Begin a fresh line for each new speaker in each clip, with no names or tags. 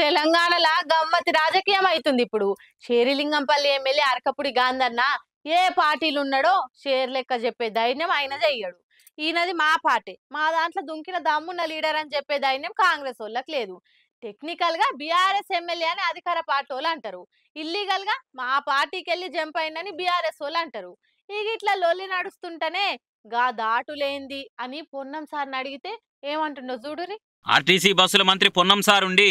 తెలంగాణలో గమ్మతి రాజకీయం అవుతుంది ఇప్పుడు. షేరిలింగంపల్లి ఎమ్మెల్యే అరకపుడి గాంధన్న ఏ పార్టీలు ఉన్నాడో షేర్ లెక్క చెప్పే ధైర్యం ఆయన చెయ్యడు. ఈయనది మా పార్టీ, మా దాంట్లో దుంకిన దమ్మున్న లీడర్ అని చెప్పే ధైర్యం కాంగ్రెస్ వాళ్ళకి లేదు. టెక్నికల్ గా బీఆర్ఎస్ ఎమ్మెల్యే అని అధికార పార్టీ వాళ్ళు అంటారు, ఇల్లీగల్ గా మా పార్టీకి వెళ్ళి జంప్ అయిందని బీఆర్ఎస్ వాళ్ళు అంటారు. ఇక ఇట్లా లొల్లి నడుస్తుంటేనే గా దాటులేంది అని పొన్నం సార్ని అడిగితే ఏమంటుండో చూడురి.
ఆర్టీసీ బస్సుల మంత్రి పొన్నం సార్ ఉండి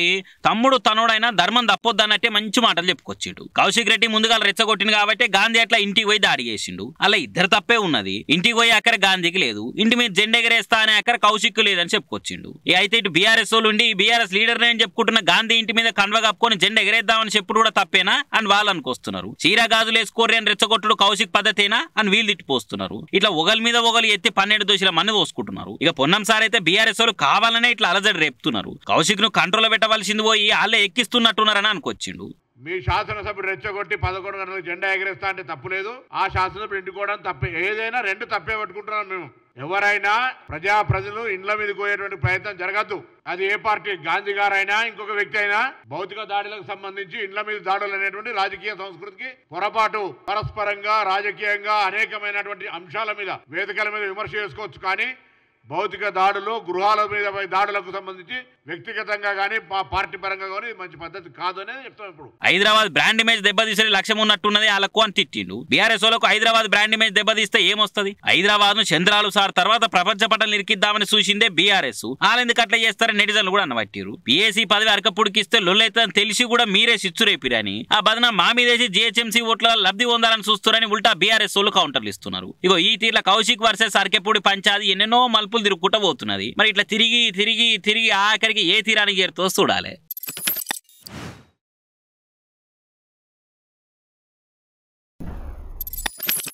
తమ్ముడు తనోడైనా ధర్మం తప్పొద్దన్నట్టే మంచి మాటలు చెప్పుకొచ్చిండు. కౌశిక్ రెడ్డి ముందుగా రెచ్చగొట్టిండు కాబట్టి గాంధీ అట్లా ఇంటికి పోయి దాడి చేసిండు. అలా ఇద్దరు తప్పే ఉన్నది. ఇంటికి పోయి అక్కడ గాంధీకి లేదు, ఇంటి మీద జెండా ఎగరేస్తా అనే అక్కడ కౌశిక్ లేదని చెప్పుకొచ్చిండు. అయితే ఇటు బీఆర్ఎస్ వాళ్ళు ఉండి బీఆర్ఎస్ లీడర్ అని చెప్పుకుంటున్న గాంధీ ఇంటి మీద కండ్వ కప్పుకొని జెండా ఎగరేద్దామని చెప్పుడు కూడా తప్పేనా అని వాళ్ళు అనుకొస్తున్నారు. చీర గాజులు వేసుకోర్రి అని రెచ్చగొట్టుడు కౌశిక్ పద్ధతేనా అని వీళ్ళు తిట్టిపోస్తున్నారు. ఇట్లా ఒకరి మీద ఒకరు ఎత్తి 12 దోషుల మంది పోసుకుంటున్నారు. ఇక పొన్నం సార్ అయితే బీఆర్ఎస్ వాళ్ళు కావాలనే ఇట్లా రేపుతున్నారు. కౌశిక్ ను కంట్రోల్ పెట్టవలసింది పోయి వాళ్ళే ఎక్కిస్తున్నట్టున్నారని అనుకొచ్చిండు.
మీ శాసనసభ్యుడు రెచ్చగొట్టి 11 గంటలకు జెండా ఎగరేస్తా అంటే తప్పులేదు, ఆ శాసనసభ్యుడు ఇంటికోవడం తప్పే. ఏదైనా రెండు తప్పే పట్టుకుంటున్నాం మేము. ఎవరైనా ప్రజలు ఇండ్ల మీద పోయేటువంటి ప్రయత్నం జరగద్దు. అది ఏ పార్టీ, గాంధీ గారైనా ఇంకొక వ్యక్తి అయినా. భౌతిక దాడులకు సంబంధించి ఇండ్ల మీద దాడులు అనేటువంటి రాజకీయ సంస్కృతికి పొరపాటు. పరస్పరంగా రాజకీయంగా అనేకమైనటువంటి అంశాల మీద వేదికల మీద విమర్శ చేసుకోవచ్చు, కానీ భౌతిక దాడులు, గృహాల మీద దాడులకు సంబంధించి వ్యక్తిగతంగా గానీ పార్టీ పరంగా కానీ మంచి పద్ధతి కాదు అనేది చెప్తాం. ఇప్పుడు
హైదరాబాద్ బ్రాండ్ ఇమేజ్ దెబ్బతీసే లక్ష్యం ఉన్నట్టున్నది వాళ్ళకు అని తిట్టిండు. బీఆర్ఎస్ వాళ్ళకు హైదరాబాద్ బ్రాండ్ ఇమేజ్ దెబ్బతీస్తే ఏమొస్తుంది? హైదరాబాద్ ను చంద్రాలు సార్ తర్వాత ప్రపంచ పటం నిరికిద్దామని చూసిందే బీఆర్ఎస్. వాళ్ళెందుకు అట్లా చేస్తారని నెటిజన్లు కూడా అన్నబట్టిరు. పీఏసీ పదవి అరకపుడికిస్తే లొల్లైతుందని తెలిసి కూడా మీరే సిచ్చురేపిరని ఆ బదన మా మీదేసి జీహెచ్ఎంసీ ఓట్ల లబ్ధి పొందాలని చూస్తారని ఉల్టా బీఆర్ఎస్ వాళ్ళు కౌంటర్లు ఇస్తున్నారు. ఇగో ఈ తీర్ల కౌశిక్ వర్సెస్ అరకెపుడి పంచాది ఎన్నెన్నో మలుపులు తిరుగుకుంటూ పోతున్నది. మరి ఇట్లా తిరిగి ఆఖరికి ఏ తీరానికి చేరుతో చూడాలి.